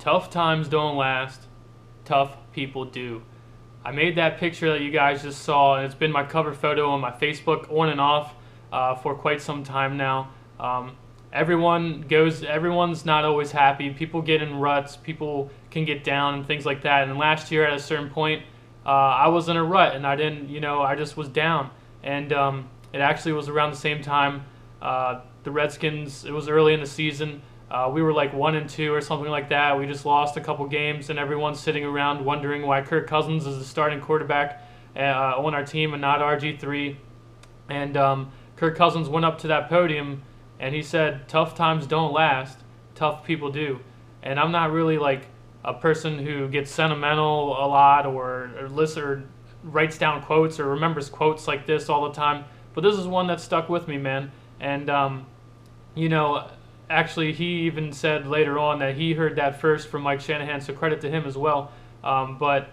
Tough times don't last. Tough people do. I made that picture that you guys just saw, and it's been my cover photo on my Facebook on and off for quite some time now. Everyone's not always happy. People get in ruts. People can get down and things like that. And last year, at a certain point, I was in a rut, and I just was down. And it actually was around the same time the Redskins. It was early in the season. We were like 1-2 or something like that. We just lost a couple games, and everyone's sitting around wondering why Kirk Cousins is the starting quarterback on our team and not RG3. And Kirk Cousins went up to that podium, and he said, "Tough times don't last. Tough people do." And I'm not really like a person who gets sentimental a lot or writes down quotes or remembers quotes like this all the time. But this is one that stuck with me, man. And, actually, he even said later on that he heard that first from Mike Shanahan, so credit to him as well. But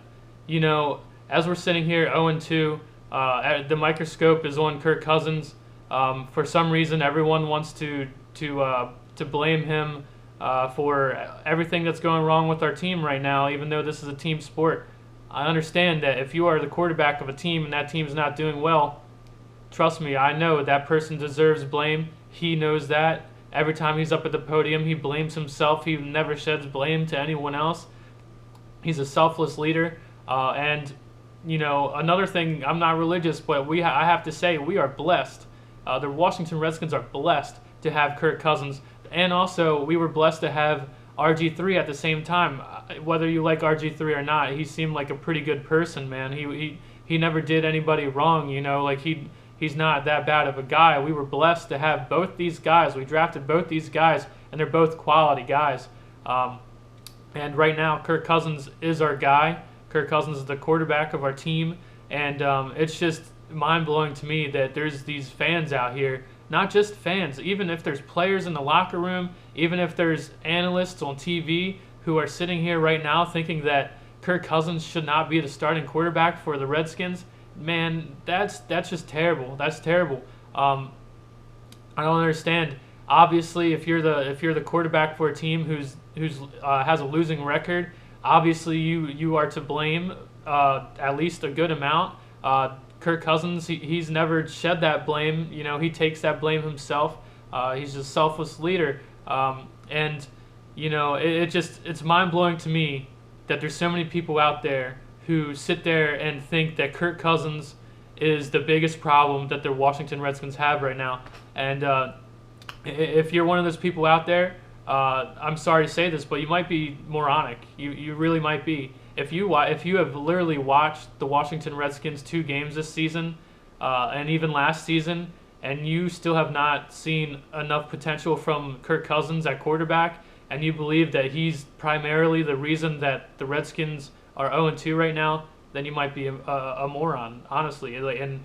as we're sitting here 0-2, the microscope is on Kirk Cousins. For some reason, everyone wants to blame him for everything that's going wrong with our team right now, even though this is a team sport. I understand that if you are the quarterback of a team and that team's not doing well, trust me, I know that person deserves blame. He knows that. Every time he's up at the podium, he blames himself. He never sheds blame to anyone else. He's a selfless leader. Another thing, I'm not religious, but I have to say we are blessed. The Washington Redskins are blessed to have Kirk Cousins. And also, we were blessed to have RG3 at the same time. Whether you like RG3 or not, he seemed like a pretty good person, man. He never did anybody wrong, He's not that bad of a guy. We were blessed to have both these guys. We drafted both these guys, and they're both quality guys. And right now, Kirk Cousins is our guy. Kirk Cousins is the quarterback of our team. And it's just mind-blowing to me that there's these fans out here, not just fans, even if there's players in the locker room, even if there's analysts on TV who are sitting here right now thinking that Kirk Cousins should not be the starting quarterback for the Redskins. Man, that's just terrible. That's terrible. I don't understand. Obviously, if you're the quarterback for a team who's has a losing record, obviously you are to blame at least a good amount. Kirk Cousins, he's never shed that blame. He takes that blame himself. He's a selfless leader. It's mind-blowing to me that there's so many people out there who sit there and think that Kirk Cousins is the biggest problem that the Washington Redskins have right now. And if you're one of those people out there, I'm sorry to say this, but you might be moronic. You really might be. If you have literally watched the Washington Redskins 2 games this season and even last season, and you still have not seen enough potential from Kirk Cousins at quarterback, and you believe that he's primarily the reason that the Redskins are 0-2 right now, then you might be a moron, honestly. And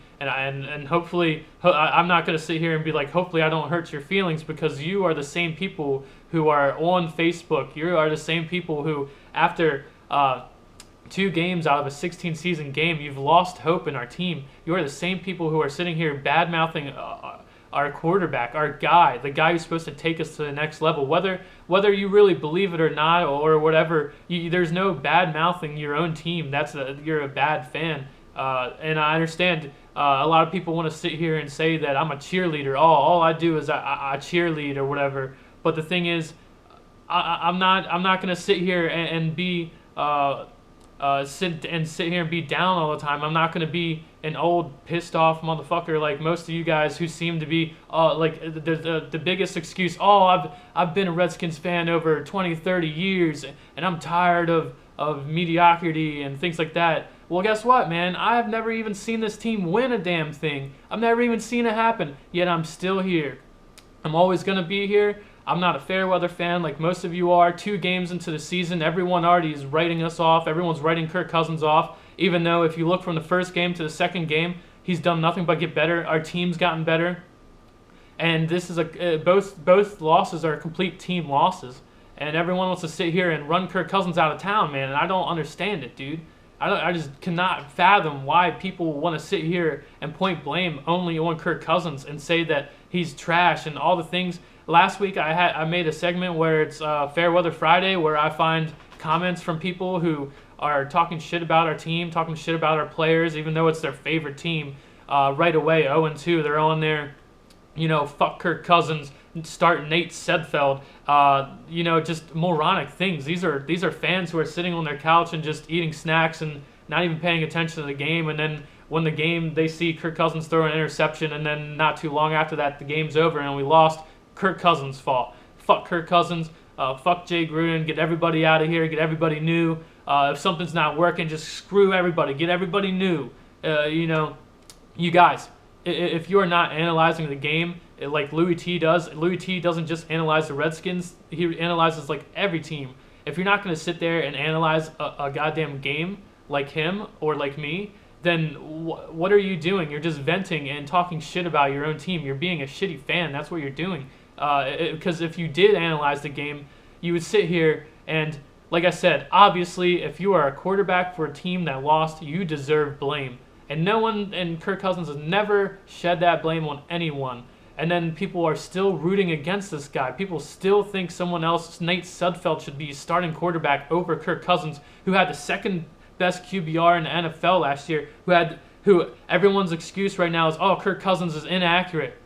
hopefully, I'm not going to sit here and be like, hopefully I don't hurt your feelings, because you are the same people who are on Facebook. You are the same people who, after 2 games out of a 16-season game, you've lost hope in our team. You are the same people who are sitting here bad-mouthing our quarterback, our guy, the guy who's supposed to take us to the next level. Whether you really believe it or not, or whatever, there's no bad-mouthing your own team. You're a bad fan. And I understand a lot of people want to sit here and say that I'm a cheerleader. All I do is I cheerlead or whatever. But the thing is, I'm not going to sit here and be sit here and be down all the time. I'm not going to be an old pissed off motherfucker like most of you guys who seem to be like the biggest excuse. I've been a Redskins fan over 20, 30 years, and I'm tired of mediocrity and things like that. Well, guess what, man? I've never even seen this team win a damn thing. I've never even seen it happen, yet I'm still here. I'm always going to be here. I'm not a fair weather fan like most of you are. 2 games into the season, everyone already is writing us off. Everyone's writing Kirk Cousins off, even though if you look from the first game to the second game, he's done nothing but get better. Our team's gotten better. And this is both losses are complete team losses. And everyone wants to sit here and run Kirk Cousins out of town, man, and I don't understand it, dude. I just cannot fathom why people want to sit here and point blame only on Kirk Cousins and say that he's trash and all the things. Last week I made a segment where it's Fair Weather Friday, where I find comments from people who are talking shit about our team, talking shit about our players, even though it's their favorite team. Right away, 0-2, they're on there, fuck Kirk Cousins, start Nate Sedfeld, just moronic things. These are fans who are sitting on their couch and just eating snacks and not even paying attention to the game, and then when the game, they see Kirk Cousins throw an interception, and then not too long after that, the game's over and we lost. Kirk Cousins' fault. Fuck Kirk Cousins. Fuck Jay Gruden. Get everybody out of here. Get everybody new. If something's not working, just screw everybody. Get everybody new. You guys, if you are not analyzing the game like Louis T does, Louis T doesn't just analyze the Redskins. He analyzes like every team. If you're not going to sit there and analyze a goddamn game like him or like me, then what are you doing? You're just venting and talking shit about your own team. You're being a shitty fan. That's what you're doing. Because if you did analyze the game, you would sit here and, like I said, obviously, if you are a quarterback for a team that lost, you deserve blame. And no one, and Kirk Cousins has never shed that blame on anyone. And then people are still rooting against this guy. People still think someone else, Nate Sudfeld, should be starting quarterback over Kirk Cousins, who had the second best QBR in the NFL last year, who everyone's excuse right now is, oh, Kirk Cousins is inaccurate.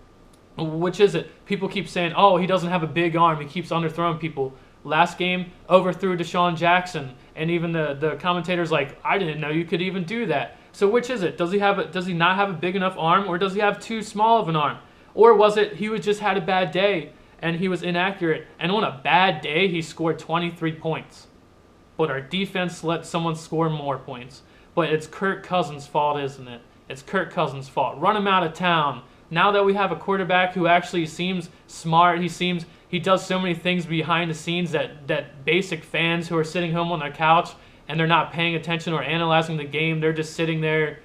Which is it? People keep saying, oh, he doesn't have a big arm. He keeps underthrowing people. Last game, overthrew Deshaun Jackson. And even the commentators like, I didn't know you could even do that. So which is it? Does he not have a big enough arm, or does he have too small of an arm? Or was it he just had a bad day and he was inaccurate, and on a bad day he scored 23 points. But our defense let someone score more points. But it's Kirk Cousins' fault, isn't it? It's Kirk Cousins' fault. Run him out of town. Now that we have a quarterback who actually seems smart, he does so many things behind the scenes that basic fans who are sitting home on their couch and they're not paying attention or analyzing the game, they're just sitting there,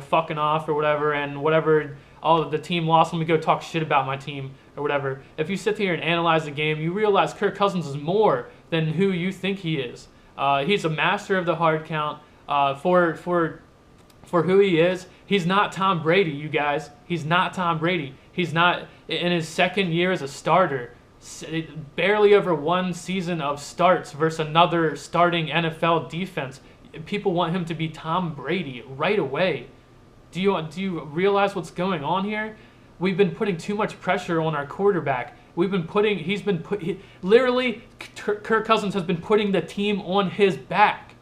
fucking off or whatever, and whatever, the team lost, let me go talk shit about my team or whatever. If you sit here and analyze the game, you realize Kirk Cousins is more than who you think he is. He's a master of the hard count. For who he is, he's not Tom Brady, you guys. He's not Tom Brady. He's not in his second year as a starter. Barely over one season of starts versus another starting NFL defense. People want him to be Tom Brady right away. Do you realize what's going on here? We've been putting too much pressure on our quarterback. Literally, Kirk Cousins has been putting the team on his back.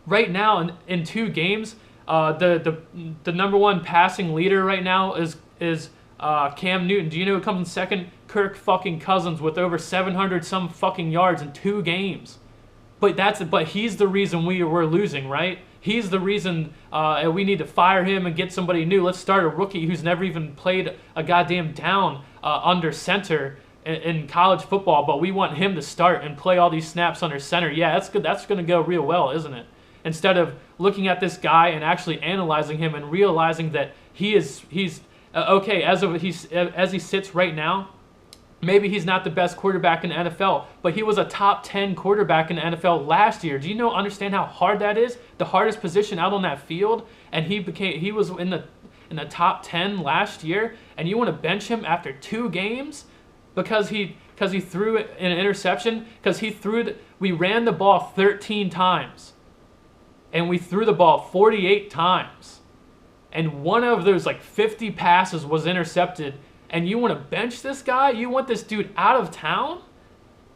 Right now, in 2 games, the number one passing leader right now is Cam Newton. Do you know who comes in second? Kirk fucking Cousins with over 700 some fucking yards in 2 games. But he's the reason we're losing, right? He's the reason we need to fire him and get somebody new. Let's start a rookie who's never even played a goddamn down under center in college football, but we want him to start and play all these snaps under center. Yeah, that's good. That's going to go real well, isn't it? Instead of looking at this guy and actually analyzing him and realizing that he's okay as he sits right now. Maybe he's not the best quarterback in the NFL, but he was a top 10 quarterback in the NFL last year. Do you understand how hard that is? The hardest position out on that field, and he was in the top 10 last year, and you want to bench him after 2 games because he threw an interception, because we ran the ball 13 times. And we threw the ball 48 times. And one of those 50 passes was intercepted. And you want to bench this guy? You want this dude out of town?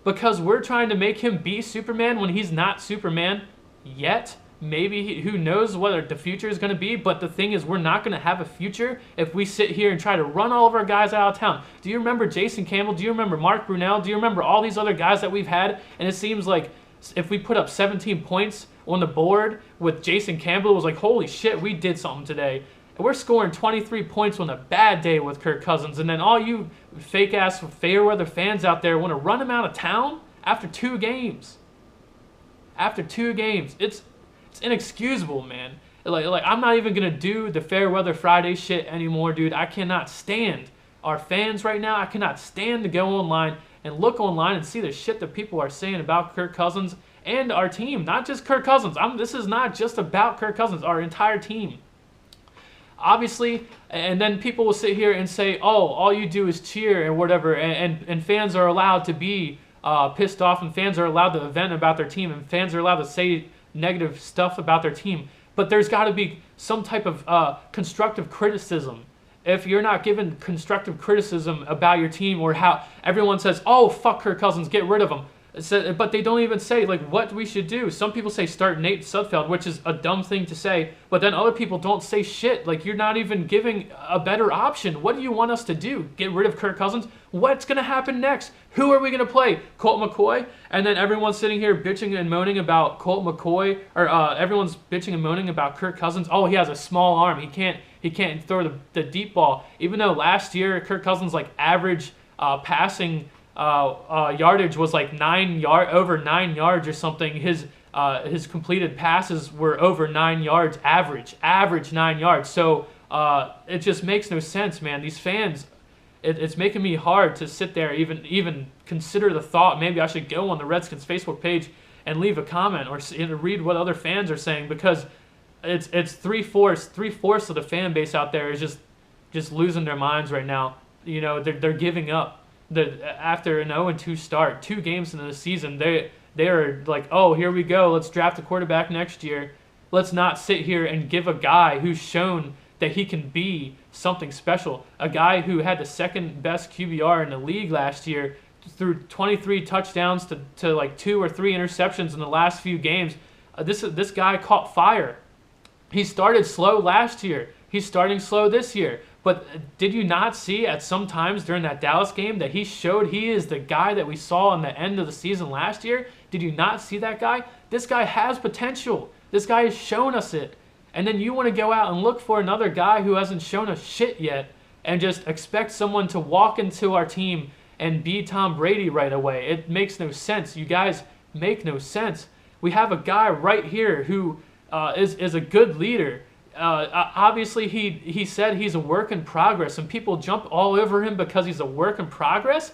Because we're trying to make him be Superman when he's not Superman yet? Maybe, who knows what the future is going to be. But the thing is, we're not going to have a future if we sit here and try to run all of our guys out of town. Do you remember Jason Campbell? Do you remember Mark Brunell? Do you remember all these other guys that we've had? And it seems like if we put up 17 points on the board with Jason Campbell, it was like, holy shit, we did something today. And we're scoring 23 points on a bad day with Kirk Cousins, and then all you fake-ass fair-weather fans out there want to run him out of town after 2 games. After 2 games. It's inexcusable, man. Like I'm not even going to do the Fair-Weather Friday shit anymore, dude. I cannot stand our fans right now. I cannot stand to go online and look online and see the shit that people are saying about Kirk Cousins and our team. Not just Kirk Cousins. This is not just about Kirk Cousins, our entire team. Obviously, and then people will sit here and say, oh, all you do is cheer and whatever, and fans are allowed to be pissed off, and fans are allowed to vent about their team, and fans are allowed to say negative stuff about their team. But there's got to be some type of constructive criticism. If you're not given constructive criticism about your team, or how everyone says, oh, fuck Kirk Cousins, get rid of him. But they don't even say like what we should do. Some people say start Nate Sudfeld, which is a dumb thing to say, but then other people don't say shit. Like, you're not even giving a better option. What do you want us to do? Get rid of Kirk Cousins? What's going to happen next? Who are we going to play? Colt McCoy? And then everyone's sitting here bitching and moaning about Colt McCoy, or everyone's bitching and moaning about Kirk Cousins. Oh, he has a small arm. He can't throw the deep ball. Even though last year Kirk Cousins like average passing yardage was like over 9 yards or something. His completed passes were over 9 yards average 9 yards. So it just makes no sense, man. These fans, it's making me hard to sit there even consider the thought maybe I should go on the Redskins Facebook page and leave a comment or read what other fans are saying, because it's three-fourths of the fan base out there is just losing their minds right now. You know, they're giving up. After an 0-2 start, 2 games into the season, they are like, oh, here we go, let's draft a quarterback next year. Let's not sit here and give a guy who's shown that he can be something special, a guy who had the second best QBR in the league last year, threw 23 touchdowns to like 2 or 3 interceptions in the last few games. This guy caught fire. He started slow last year. He's starting slow this year. But did you not see at some times during that Dallas game that he showed he is the guy that we saw in the end of the season last year? Did you not see that guy? This guy has potential. This guy has shown us it. And then you want to go out and look for another guy who hasn't shown us shit yet and just expect someone to walk into our team and be Tom Brady right away. It makes no sense. You guys make no sense. We have a guy right here who is a good leader. Obviously, he said he's a work in progress, and people jump all over him because he's a work in progress.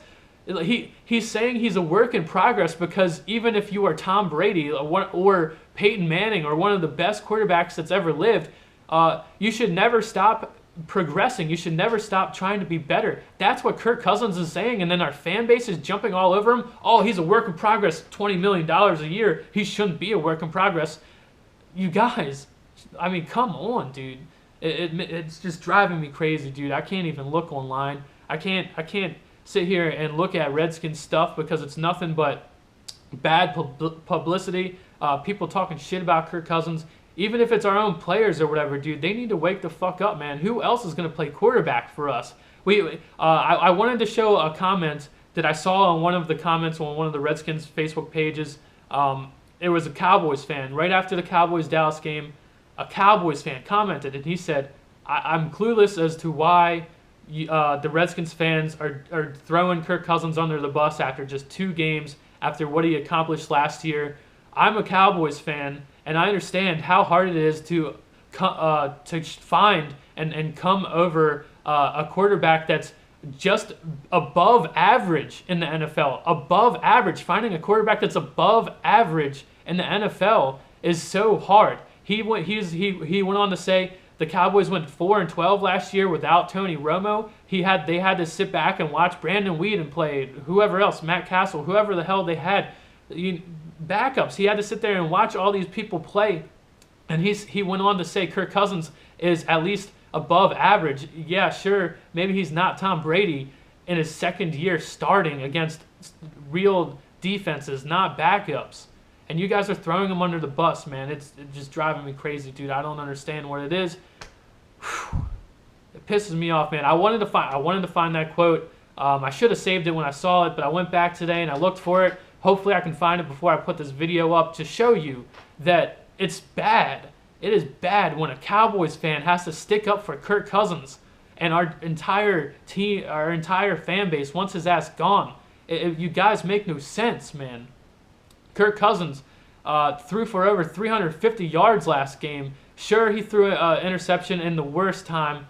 He's saying he's a work in progress because even if you are Tom Brady or Peyton Manning or one of the best quarterbacks that's ever lived, you should never stop progressing. You should never stop trying to be better. That's what Kirk Cousins is saying, and then our fan base is jumping all over him. Oh, he's a work in progress, $20 million a year. He shouldn't be a work in progress. You guys, I mean, come on, dude. It's just driving me crazy, dude. I can't even look online. I can't sit here and look at Redskins stuff because it's nothing but bad publicity. People talking shit about Kirk Cousins. Even if it's our own players or whatever, dude, they need to wake the fuck up, man. Who else is going to play quarterback for us? I wanted to show a comment that I saw on one of the comments on one of the Redskins Facebook pages. It was a Cowboys fan. Right after the Cowboys-Dallas game, a Cowboys fan commented, and he said, I'm clueless as to why the Redskins fans are throwing Kirk Cousins under the bus after just 2 games, after what he accomplished last year. I'm a Cowboys fan, and I understand how hard it is to find and come over a quarterback that's just above average in the NFL. Above average. Finding a quarterback that's above average in the NFL is so hard. He went on to say the Cowboys went 4-12 last year without Tony Romo. They had to sit back and watch Brandon Weeden play, whoever else, Matt Castle, whoever the hell they had, backups. He had to sit there and watch all these people play. And he went on to say Kirk Cousins is at least above average. Yeah, sure, maybe he's not Tom Brady in his second year starting against real defenses, not backups. And you guys are throwing him under the bus, man. It's just driving me crazy, dude. I don't understand what it is. It pisses me off, man. I wanted to find that quote. I should have saved it when I saw it, but I went back today and I looked for it. Hopefully I can find it before I put this video up to show you that it's bad. It is bad when a Cowboys fan has to stick up for Kirk Cousins and our entire team, our entire fan base wants his ass gone. You guys make no sense, man. Kirk Cousins threw for over 350 yards last game. Sure, he threw an interception in the worst time.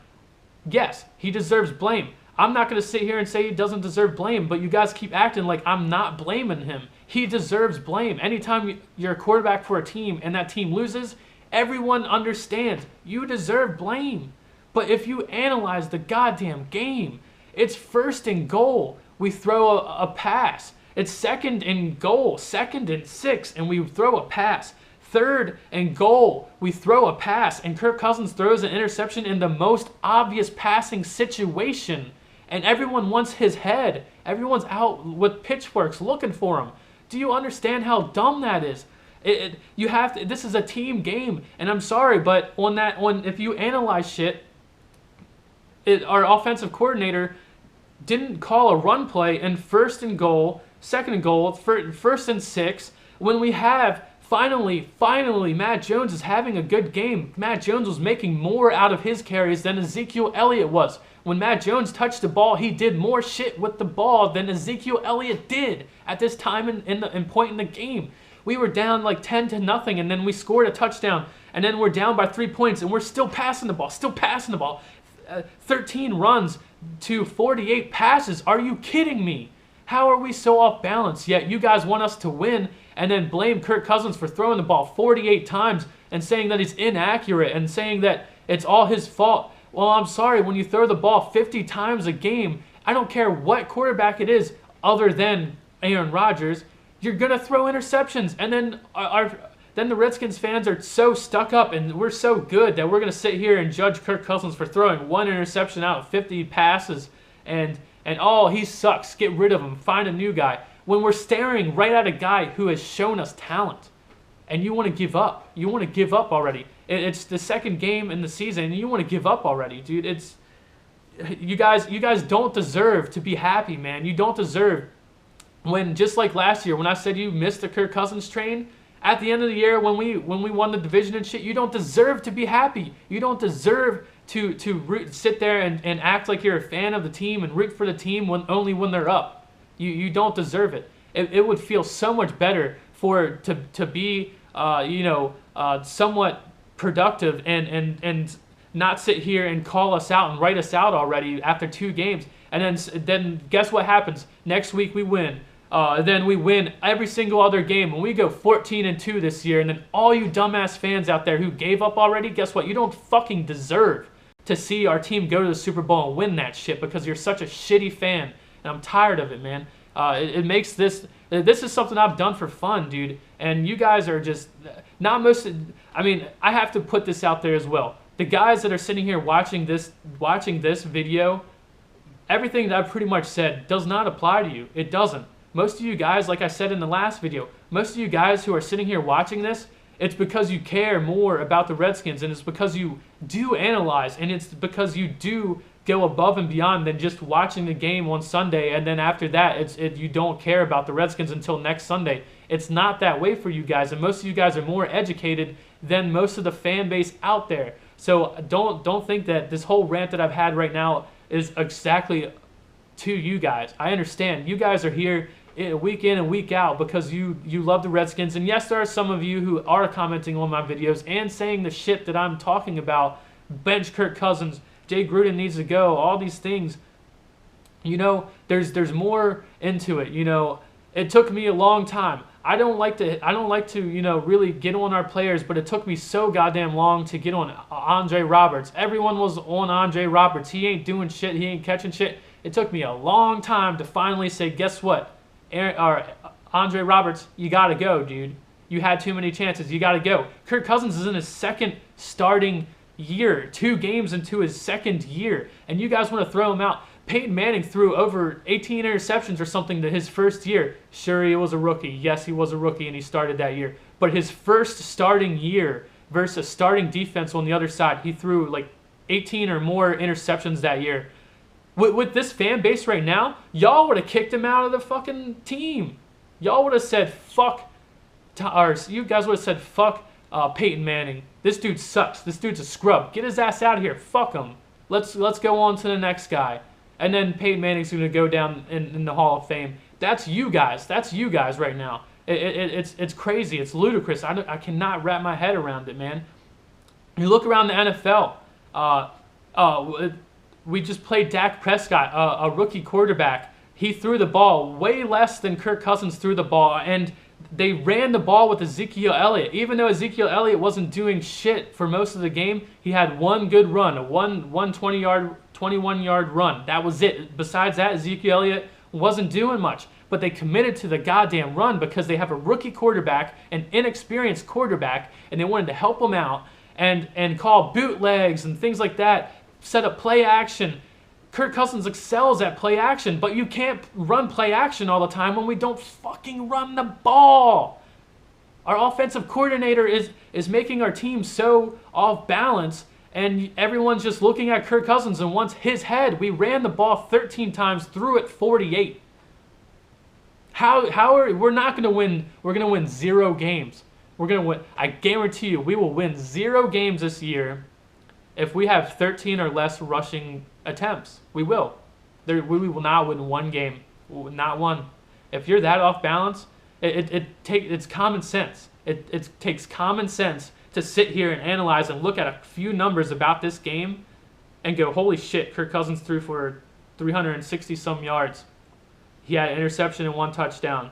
Yes, he deserves blame. I'm not going to sit here and say he doesn't deserve blame, but you guys keep acting like I'm not blaming him. He deserves blame. Anytime you're a quarterback for a team and that team loses, everyone understands you deserve blame. But if you analyze the goddamn game, it's 1st and goal. We throw a pass. It's 2nd and goal, 2nd and 6, and we throw a pass. 3rd and goal, we throw a pass, and Kirk Cousins throws an interception in the most obvious passing situation, and everyone wants his head. Everyone's out with pitchforks looking for him. Do you understand how dumb that is? You have to. This is a team game, and I'm sorry, but if you analyze shit, our offensive coordinator didn't call a run play in 1st and goal, 2nd and goal, 1st and 6, when we have finally, Matt Jones is having a good game. Matt Jones was making more out of his carries than Ezekiel Elliott was. When Matt Jones touched the ball, he did more shit with the ball than Ezekiel Elliott did at this time in point in the game. We were down like 10-0, and then we scored a touchdown, and then we're down by 3 points, and we're still passing the ball. 13 runs to 48 passes. Are you kidding me? How are we so off balance? Yet you guys want us to win and then blame Kirk Cousins for throwing the ball 48 times and saying that he's inaccurate and saying that it's all his fault. Well, I'm sorry, when you throw the ball 50 times a game, I don't care what quarterback it is other than Aaron Rodgers, you're going to throw interceptions. And then then the Redskins fans are so stuck up and we're so good that we're going to sit here and judge Kirk Cousins for throwing 1 interception out of 50 passes and oh, he sucks, get rid of him, find a new guy. When we're staring right at a guy who has shown us talent, and you want to give up. You want to give up already. It's the 2nd game in the season, and you want to give up already, dude. You guys don't deserve to be happy, man. You don't deserve when, just like last year when I said you missed the Kirk Cousins train. At the end of the year when we won the division and shit, you don't deserve to be happy. You don't deserve to sit there and act like you're a fan of the team and root for the team only when they're up. You don't deserve it. It would feel so much better to be somewhat productive and not sit here and call us out and write us out already after 2 games. And then guess what happens? Next week we win. Then we win every single other game, and we go 14-2 this year. And then all you dumbass fans out there who gave up already, guess what? You don't fucking deserve to see our team go to the Super Bowl and win that shit because you're such a shitty fan. And I'm tired of it, man. It makes this is something I've done for fun, dude. And you guys are just not most. I mean, I have to put this out there as well. The guys that are sitting here watching this video, everything that I've pretty much said does not apply to you. It doesn't. Most of you guys, like I said in the last video, most of you guys who are sitting here watching this, it's because you care more about the Redskins, and it's because you do analyze, and it's because you do go above and beyond than just watching the game on Sunday, and then after that, you don't care about the Redskins until next Sunday. It's not that way for you guys, and most of you guys are more educated than most of the fan base out there. So don't think that this whole rant that I've had right now is exactly to you guys. I understand. You guys are here week in and week out because you love the Redskins, and yes, there are some of you who are commenting on my videos and saying the shit that I'm talking about. Bench Kirk Cousins, Jay Gruden needs to go, all these things. You know, there's more into it. You know, it took me a long time. I don't like to really get on our players, but it took me so goddamn long to get on Andre Roberts. Everyone was on Andre Roberts. He ain't doing shit. He ain't catching shit. It took me a long time to finally say, guess what? Andre Roberts, you got to go, dude. You had too many chances. You got to go. Kirk Cousins is in his 2nd starting year, 2 games into his 2nd year, and you guys want to throw him out. Peyton Manning threw over 18 interceptions or something to his 1st year. Sure, he was a rookie. Yes, he was a rookie, and he started that year. But his 1st starting year versus a starting defense on the other side, he threw like 18 or more interceptions that year. With this fan base right now, y'all would have kicked him out of the fucking team. Y'all would have said fuck, or you guys would have said fuck Peyton Manning. This dude sucks. This dude's a scrub. Get his ass out of here. Fuck him. Let's go on to the next guy. And then Peyton Manning's going to go down in the Hall of Fame. That's you guys. That's you guys right now. It's crazy. It's ludicrous. I cannot wrap my head around it, man. You look around the NFL. We just played Dak Prescott, a rookie quarterback. He threw the ball way less than Kirk Cousins threw the ball, and They ran the ball with Ezekiel Elliott. Even though Ezekiel Elliott wasn't doing shit for most of the game, he had one good run, a 21-yard run. That was it. Besides that, Ezekiel Elliott wasn't doing much. But they committed to the goddamn run because they have a rookie quarterback, an inexperienced quarterback, and they wanted to help him out and call bootlegs and things like that, set up play action. Kirk Cousins excels at play action, but you can't run play action all the time when we don't fucking run the ball. Our offensive coordinator is making our team so off balance, and everyone's just looking at Kirk Cousins and wants his head. We ran the ball 13 times, threw it 48. We're not going to win? We're going to win 0 games. We're going to win. I guarantee you, we will win 0 games this year if we have 13 or less rushing attempts. We will. We will not win 1 game. Not one. If you're that off balance, it's common sense. It takes common sense to sit here and analyze and look at a few numbers about this game and go, holy shit, Kirk Cousins threw for 360-some yards. He had an interception and 1 touchdown.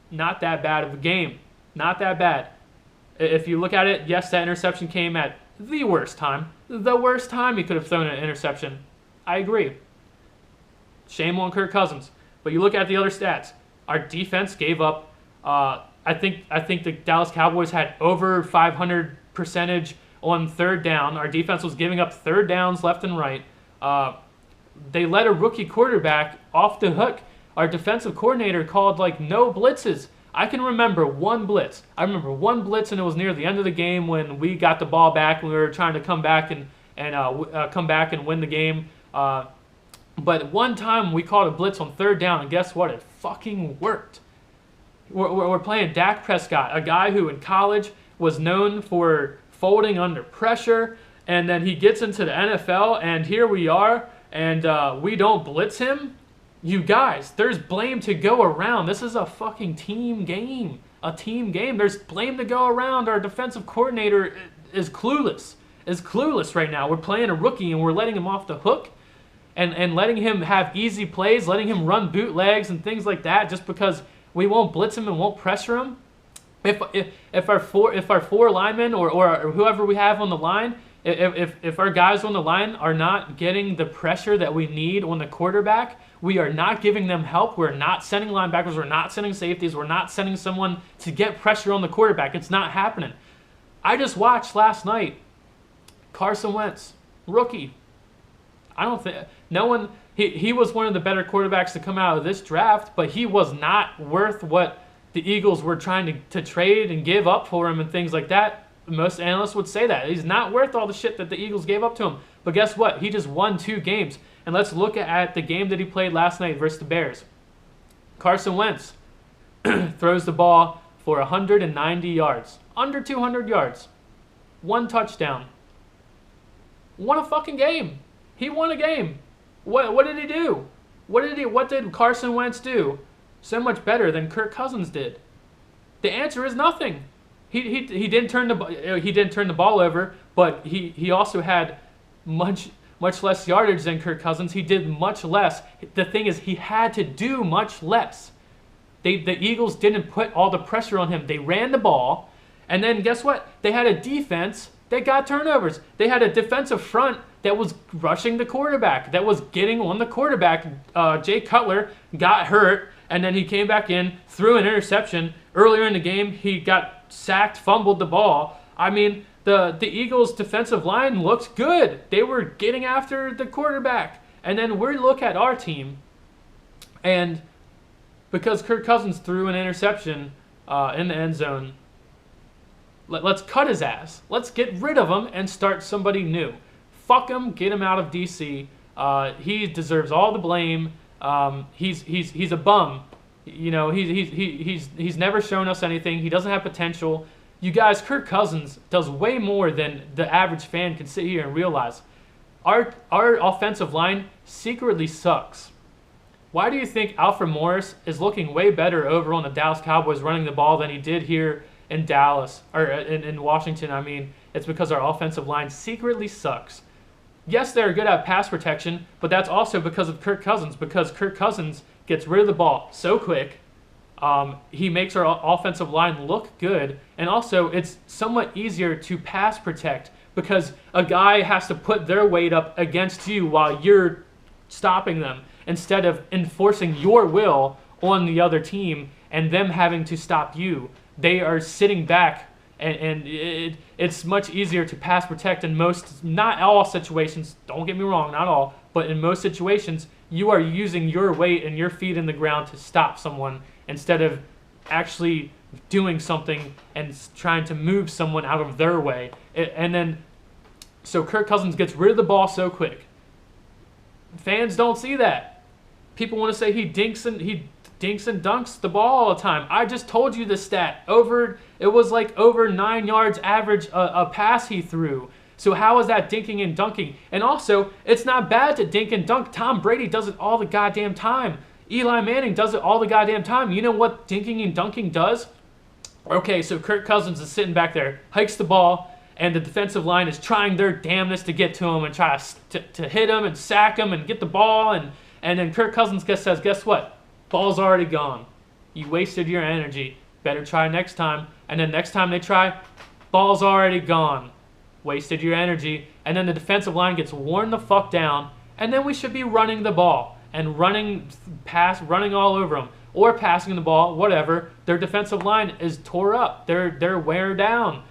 Not that bad of a game. Not that bad. If you look at it, yes, that interception came at the worst time. The worst time he could have thrown an interception. I agree. Shame on Kirk Cousins. But you look at the other stats. Our defense gave up. I think the Dallas Cowboys had over 500 percentage on 3rd down. Our defense was giving up 3rd downs left and right. They let a rookie quarterback off the hook. Our defensive coordinator called like no blitzes. I can remember 1 blitz. I remember 1 blitz, and it was near the end of the game when we got the ball back and we were trying to come back and win the game. But one time we called a blitz on 3rd down, and guess what? It fucking worked. We're playing Dak Prescott, a guy who in college was known for folding under pressure, and then he gets into the NFL, and here we are, and we don't blitz him. You guys, there's blame to go around. This is a fucking team game. A team game. There's blame to go around. Our defensive coordinator is clueless. Right now. We're playing a rookie and we're letting him off the hook and letting him have easy plays, letting him run bootlegs and things like that just because we won't blitz him and won't pressure him. If our four linemen or whoever we have on the line, if our guys on the line are not getting the pressure that we need on the quarterback, we are not giving them help. We're not sending linebackers. We're not sending safeties. We're not sending someone to get pressure on the quarterback. It's not happening. I just watched last night Carson Wentz, rookie. I don't think no one. He was one of the better quarterbacks to come out of this draft, but he was not worth what the Eagles were trying to trade and give up for him and things like that. Most analysts would say that. He's not worth all the shit that the Eagles gave up to him. But guess what? He just won 2 games. And let's look at the game that he played last night versus the Bears. Carson Wentz throws the ball for 190 yards. Under 200 yards. 1 touchdown. Won a fucking game. He won a game. What did he do? What did Carson Wentz do so much better than Kirk Cousins did? The answer is nothing. He didn't turn the ball over, but he also had much less yardage than Kirk Cousins. He did much less. The thing is, he had to do much less. The Eagles didn't put all the pressure on him. They ran the ball, and then guess what? They had a defense that got turnovers. They had a defensive front that was rushing the quarterback, that was getting on the quarterback. Jay Cutler got hurt, and then he came back in, threw an interception. Earlier in the game, he got sacked, fumbled the ball. I mean, the Eagles' defensive line looked good. They were getting after the quarterback. And then we look at our team, and because Kirk Cousins threw an interception in the end zone, let's cut his ass. Let's get rid of him and start somebody new. Fuck him, get him out of D.C. He deserves all the blame. He's a bum. You know, he's never shown us anything. He doesn't have potential. You guys, Kirk Cousins does way more than the average fan can sit here and realize. Our offensive line secretly sucks. Why do you think Alfred Morris is looking way better over on the Dallas Cowboys running the ball than he did here in Dallas, or in Washington? I mean, it's because our offensive line secretly sucks. Yes, they're good at pass protection, but that's also because of Kirk Cousins, because Kirk Cousins gets rid of the ball so quick. He makes our offensive line look good, and also it's somewhat easier to pass protect because a guy has to put their weight up against you while you're stopping them instead of enforcing your will on the other team and them having to stop you. They are sitting back, and it's much easier to pass protect in most, not all situations, don't get me wrong, not all, but in most situations, you are using your weight and your feet in the ground to stop someone instead of actually doing something and trying to move someone out of their way. And then, so Kirk Cousins gets rid of the ball so quick. Fans don't see that. People want to say he dinks and dunks the ball all the time. I just told you the stat. It was like over 9 yards average a pass he threw. So how is that dinking and dunking? And also, it's not bad to dink and dunk. Tom Brady does it all the goddamn time. Eli Manning does it all the goddamn time. You know what dinking and dunking does? Okay, so Kirk Cousins is sitting back there, hikes the ball, and the defensive line is trying their damnedest to get to him and try to hit him and sack him and get the ball. And then Kirk Cousins says, guess what? Ball's already gone. You wasted your energy. Better try next time. And then next time they try, ball's already gone. Wasted your energy. And then the defensive line gets worn the fuck down. And then we should be running the ball and running all over them. Or passing the ball, whatever. Their defensive line is tore up. They're wear down.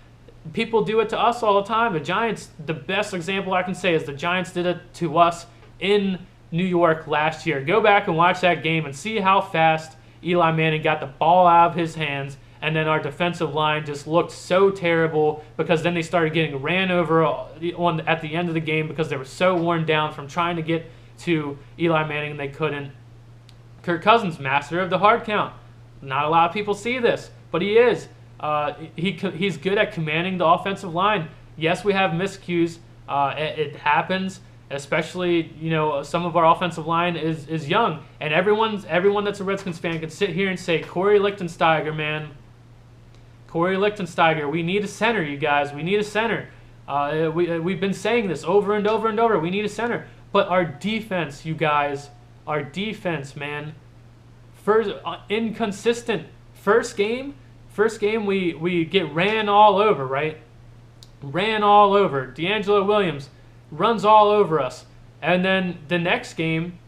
People do it to us all the time. The Giants, the best example I can say is the Giants did it to us in New York last year. Go back and watch that game and see how fast Eli Manning got the ball out of his hands, and then our defensive line just looked so terrible because then they started getting ran over at the end of the game because they were so worn down from trying to get to Eli Manning and they couldn't. Kirk Cousins, master of the hard count. Not a lot of people see this, but he is. He's good at commanding the offensive line. Yes, we have miscues. It happens. Especially, some of our offensive line is young, and everyone that's a Redskins fan can sit here and say, Corey Lichtensteiger, man. Corey Lichtensteiger, we need a center, you guys. We need a center. We've been saying this over and over and over. We need a center. But our defense, you guys, our defense, man, inconsistent. First game, we get ran all over, right? Ran all over. D'Angelo Williams runs all over us. And then the next game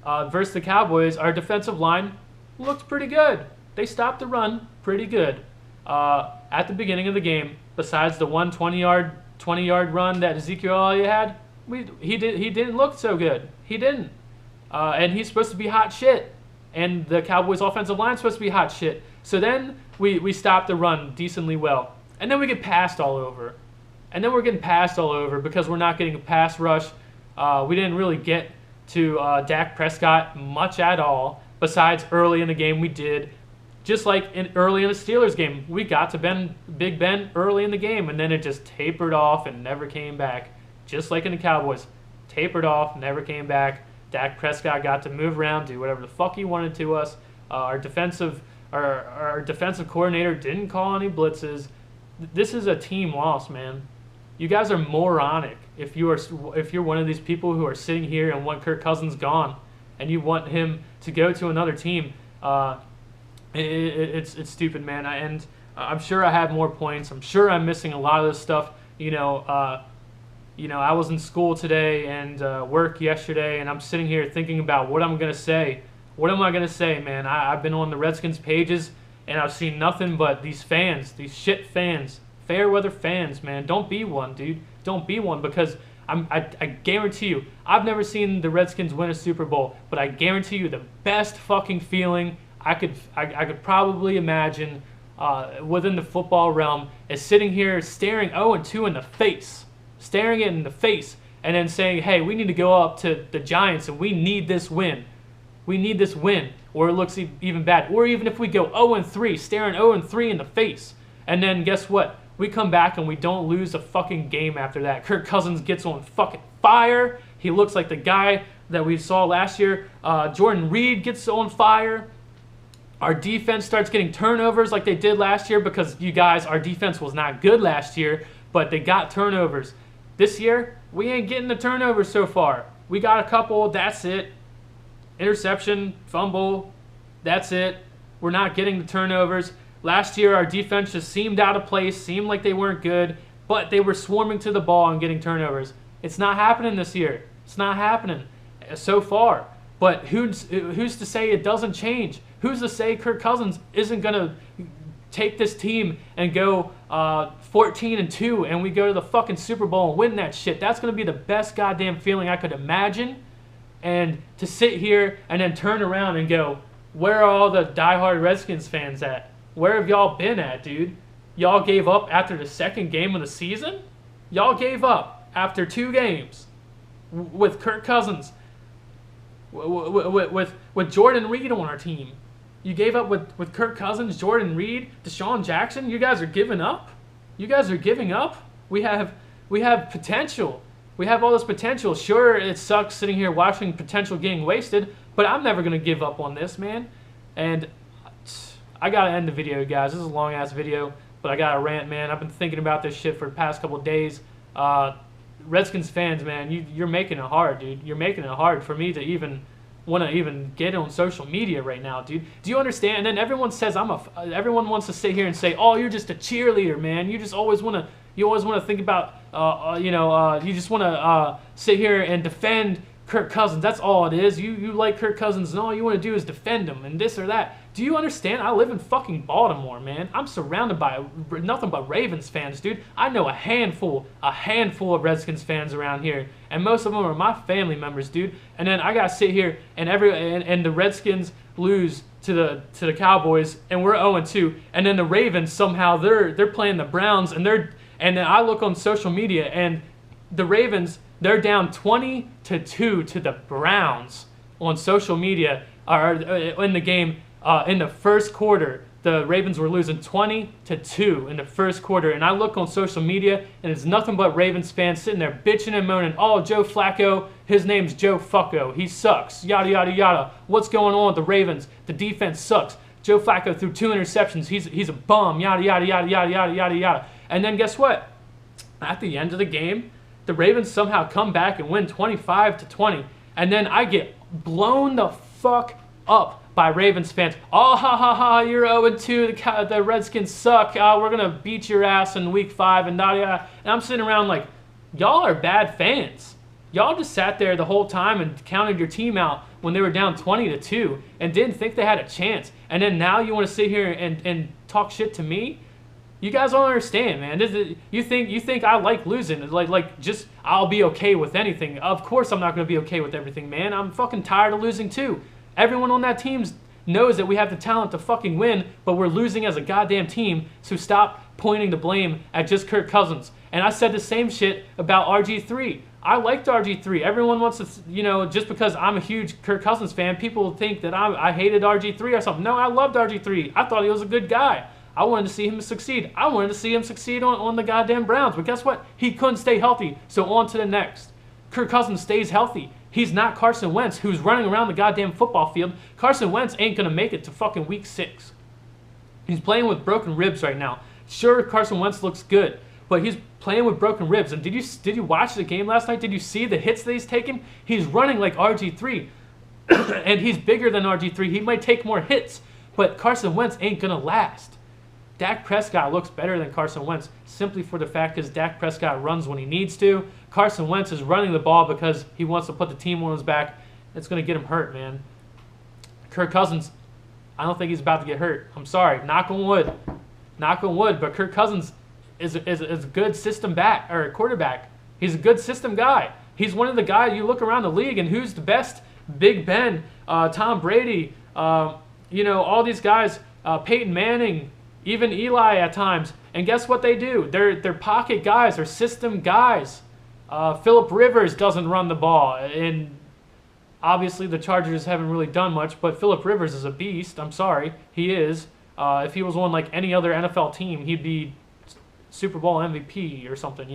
versus the Cowboys, our defensive line looked pretty good. They stopped the run pretty good at the beginning of the game. Besides the 20-yard run that Ezekiel Elliott had, he didn't look so good. He didn't. And he's supposed to be hot shit. And the Cowboys' offensive line is supposed to be hot shit. So then we stopped the run decently well. And then we get passed all over. And then we're getting passed all over because we're not getting a pass rush. We didn't really get to Dak Prescott much at all. Besides early in the game we did. Just like early in the Steelers game. We got to Big Ben early in the game. And then it just tapered off and never came back. Just like in the Cowboys. Tapered off, never came back. Dak Prescott got to move around, do whatever the fuck he wanted to us. Our defensive coordinator didn't call any blitzes. This is a team loss, man. You guys are moronic if you're one of these people who are sitting here and want Kirk Cousins gone and you want him to go to another team. It's stupid, man. And I'm sure I have more points. I'm sure I'm missing a lot of this stuff. I was in school today and work yesterday, and I'm sitting here thinking about what I'm gonna say. What am I gonna say, man? I've been on the Redskins pages and I've seen nothing but these fans, these shit fans. Fair weather fans, man. Don't be one, dude. Don't be one because I guarantee you, I've never seen the Redskins win a Super Bowl, but I guarantee you the best fucking feeling I could probably imagine within the football realm is sitting here staring 0-2 in the face, staring it in the face, and then saying, hey, we need to go up to the Giants and we need this win. We need this win, or it looks even bad. Or even if we go 0-3, staring 0-3 in the face, and then guess what? We come back and we don't lose a fucking game after that. Kirk Cousins gets on fucking fire. He looks like the guy that we saw last year. Jordan Reed gets on fire. Our defense starts getting turnovers like they did last year because, you guys, our defense was not good last year, but they got turnovers. This year, we ain't getting the turnovers so far. We got a couple, that's it. Interception, fumble, that's it. We're not getting the turnovers. Last year, our defense just seemed out of place, seemed like they weren't good, but they were swarming to the ball and getting turnovers. It's not happening this year. It's not happening so far. But who's to say it doesn't change? Who's to say Kirk Cousins isn't going to take this team and go 14-2 and we go to the fucking Super Bowl and win that shit? That's going to be the best goddamn feeling I could imagine. And to sit here and then turn around and go, where are all the diehard Redskins fans at? Where have y'all been at, dude? Y'all gave up after the second game of the season? Y'all gave up after 2 games with Kirk Cousins, with Jordan Reed on our team. You gave up with Kirk Cousins, Jordan Reed, Deshaun Jackson. You guys are giving up? You guys are giving up? We have potential. We have all this potential. Sure, it sucks sitting here watching potential getting wasted, but I'm never going to give up on this, man. And I got to end the video, guys. This is a long-ass video, but I got to rant, man. I've been thinking about this shit for the past couple of days. Redskins fans, man, you're making it hard, dude. You're making it hard for me to even want to even get on social media right now, dude. Do you understand? And then everyone says everyone wants to sit here and say, "Oh, you're just a cheerleader, man. You just always want to think about you just want to sit here and defend Kirk Cousins. That's all it is. You like Kirk Cousins, and all you want to do is defend him and this or that." Do you understand? I live in fucking Baltimore, man. I'm surrounded by nothing but Ravens fans, dude. I know a handful of Redskins fans around here, and most of them are my family members, dude. And then I gotta sit here and the Redskins lose to the Cowboys, and we're 0-2, and then the Ravens somehow they're playing the Browns, and then I look on social media, and the Ravens, they're down 20-2 to the Browns on social media, or in the game. In the first quarter, the Ravens were losing 20-2 in the first quarter, and I look on social media, and it's nothing but Ravens fans sitting there bitching and moaning. "Oh, Joe Flacco, his name's Joe Fucko. He sucks. Yada yada yada. What's going on with the Ravens? The defense sucks. Joe Flacco threw 2 interceptions. He's a bum. Yada yada yada yada yada yada yada." And then guess what? At the end of the game, the Ravens somehow come back and win 25-20, and then I get blown the fuck up by Ravens fans. "Oh, ha ha ha, you're 0-2, the Redskins suck, we're going to beat your ass in week 5, and da da." And I'm sitting around like, y'all are bad fans. Y'all just sat there the whole time and counted your team out when they were down 20-2 and didn't think they had a chance. And then now you want to sit here and talk shit to me? You guys don't understand, man. You think I like losing? Like just I'll be okay with anything. Of course I'm not going to be okay with everything, man. I'm fucking tired of losing too. Everyone on that team knows that we have the talent to fucking win, but we're losing as a goddamn team, so stop pointing the blame at just Kirk Cousins. And I said the same shit about RG3. I liked RG3. Everyone wants to, just because I'm a huge Kirk Cousins fan, people think that I hated RG3 or something. No, I loved RG3. I thought he was a good guy. I wanted to see him succeed. I wanted to see him succeed on the goddamn Browns. But guess what? He couldn't stay healthy, so on to the next. Kirk Cousins stays healthy. He's not Carson Wentz, who's running around the goddamn football field. Carson Wentz ain't going to make it to fucking week 6. He's playing with broken ribs right now. Sure, Carson Wentz looks good, but he's playing with broken ribs. And did you watch the game last night? Did you see the hits that he's taking? He's running like RG3, and he's bigger than RG3. He might take more hits, but Carson Wentz ain't going to last. Dak Prescott looks better than Carson Wentz simply for the fact because Dak Prescott runs when he needs to. Carson Wentz is running the ball because he wants to put the team on his back. It's going to get him hurt, man. Kirk Cousins, I don't think he's about to get hurt. I'm sorry. Knock on wood. Knock on wood. But Kirk Cousins is a good system back or quarterback. He's a good system guy. He's one of the guys you look around the league and who's the best? Big Ben, Tom Brady, all these guys, Peyton Manning, even Eli at times. And guess what they do? They're pocket guys. They're system guys. Phillip Rivers doesn't run the ball. And obviously the Chargers haven't really done much, but Phillip Rivers is a beast. I'm sorry. He is. If he was on like any other NFL team, he'd be Super Bowl MVP or something,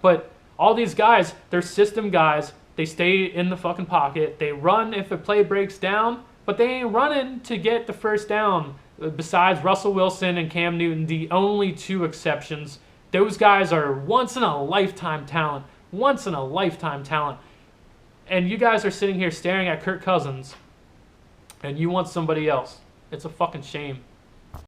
But all these guys, they're system guys. They stay in the fucking pocket. They run if a play breaks down, but they ain't running to get the first down. Besides Russell Wilson and Cam Newton, the only 2 exceptions. Those guys are once-in-a-lifetime talent. Once-in-a-lifetime talent. And you guys are sitting here staring at Kirk Cousins, and you want somebody else. It's a fucking shame.